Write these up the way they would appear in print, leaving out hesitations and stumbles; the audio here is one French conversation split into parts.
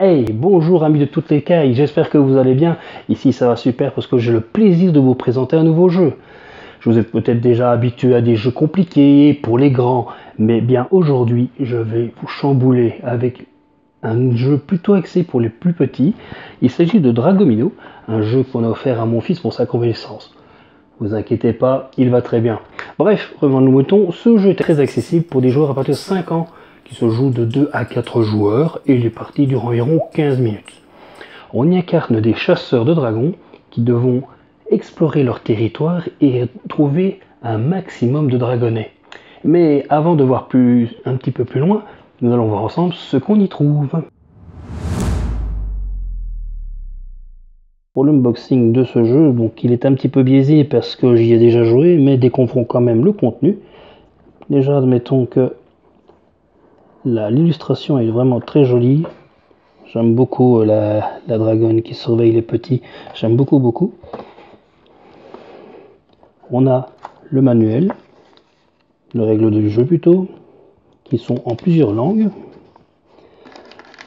Hey, bonjour amis de toutes les cailles, j'espère que vous allez bien. Ici ça va super parce que j'ai le plaisir de vous présenter un nouveau jeu. Je vous ai peut-être déjà habitué à des jeux compliqués pour les grands, mais bien aujourd'hui je vais vous chambouler avec un jeu plutôt axé pour les plus petits. Il s'agit de Dragomino, un jeu qu'on a offert à mon fils pour sa convalescence. Vous inquiétez pas, il va très bien. Bref, revenons au mouton, ce jeu est très accessible pour des joueurs à partir de 5 ans, qui se joue de 2 à 4 joueurs, et les parties durent environ 15 minutes. On y incarne des chasseurs de dragons qui devront explorer leur territoire et trouver un maximum de dragonnets. Mais avant de voir un petit peu plus loin, nous allons voir ensemble ce qu'on y trouve. Pour l'unboxing de ce jeu, donc il est un petit peu biaisé parce que j'y ai déjà joué, mais découvrons quand même le contenu. Déjà, admettons que l'illustration est vraiment très jolie. J'aime beaucoup la dragonne qui surveille les petits. J'aime beaucoup. On a le manuel, les règles du jeu plutôt, qui sont en plusieurs langues.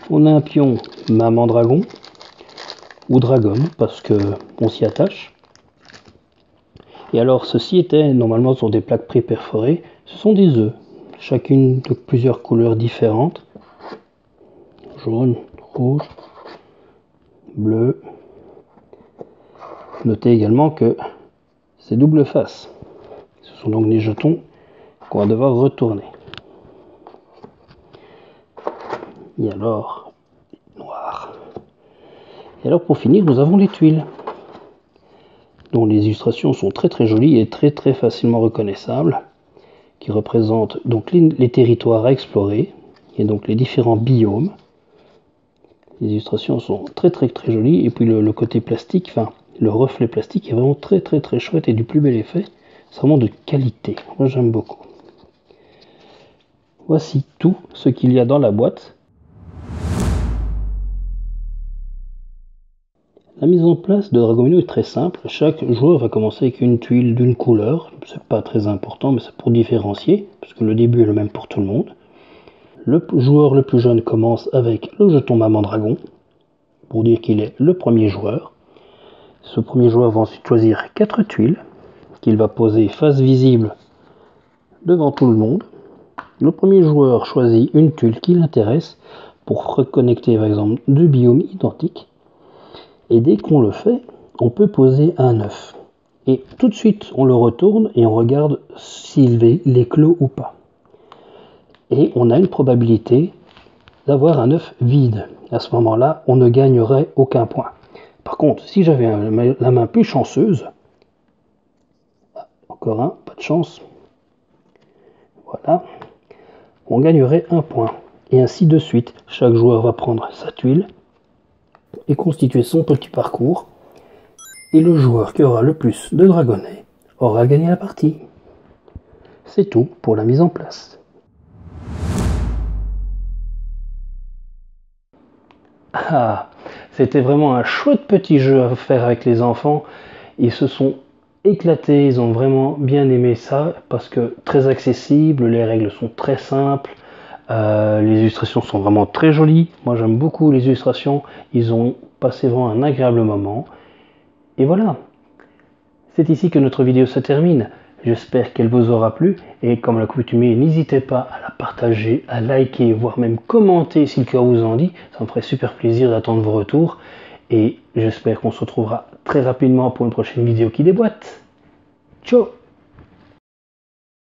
On a un pion maman dragon, ou dragon, parce que on s'y attache. Et alors, ceci était normalement sur des plaques pré-perforées. Ce sont des œufs, chacune de plusieurs couleurs différentes. Jaune, rouge, bleu. Notez également que c'est double face. Ce sont donc des jetons qu'on va devoir retourner. Et alors, noir. Et alors pour finir, nous avons les tuiles, dont les illustrations sont très jolies et très facilement reconnaissables, qui représentent donc les territoires à explorer et donc les différents biomes. Les illustrations sont très jolies, et puis le côté plastique, enfin le reflet plastique est vraiment très chouette et du plus bel effet. C'est vraiment de qualité, moi j'aime beaucoup. Voici tout ce qu'il y a dans la boîte. La mise en place de Dragomino est très simple. Chaque joueur va commencer avec une tuile d'une couleur. C'est pas très important, mais c'est pour différencier, parce que le début est le même pour tout le monde. Le joueur le plus jeune commence avec le jeton maman dragon, pour dire qu'il est le premier joueur. Ce premier joueur va ensuite choisir 4 tuiles, qu'il va poser face visible devant tout le monde. Le premier joueur choisit une tuile qui l'intéresse pour reconnecter par exemple 2 biomes identiques. Et dès qu'on le fait, on peut poser un œuf. Et tout de suite, on le retourne et on regarde s'il est clos ou pas. Et on a une probabilité d'avoir un œuf vide. À ce moment-là, on ne gagnerait aucun point. Par contre, si j'avais la main plus chanceuse, encore un, pas de chance, voilà, on gagnerait un point. Et ainsi de suite, chaque joueur va prendre sa tuile et constituer son petit parcours. Et le joueur qui aura le plus de dragonnets aura gagné la partie. C'est tout pour la mise en place. Ah, c'était vraiment un chouette petit jeu à faire avec les enfants. Ils se sont éclatés, ils ont vraiment bien aimé ça parce que très accessible, les règles sont très simples, les illustrations sont vraiment très jolies. Moi j'aime beaucoup les illustrations, ils ont passé vraiment un agréable moment. Et voilà, c'est ici que notre vidéo se termine. J'espère qu'elle vous aura plu et comme l'accoutumée, n'hésitez pas à la partager, à liker, voire même commenter si le cœur vous en dit. Ça me ferait super plaisir d'attendre vos retours et j'espère qu'on se retrouvera très rapidement pour une prochaine vidéo qui déboîte. Ciao!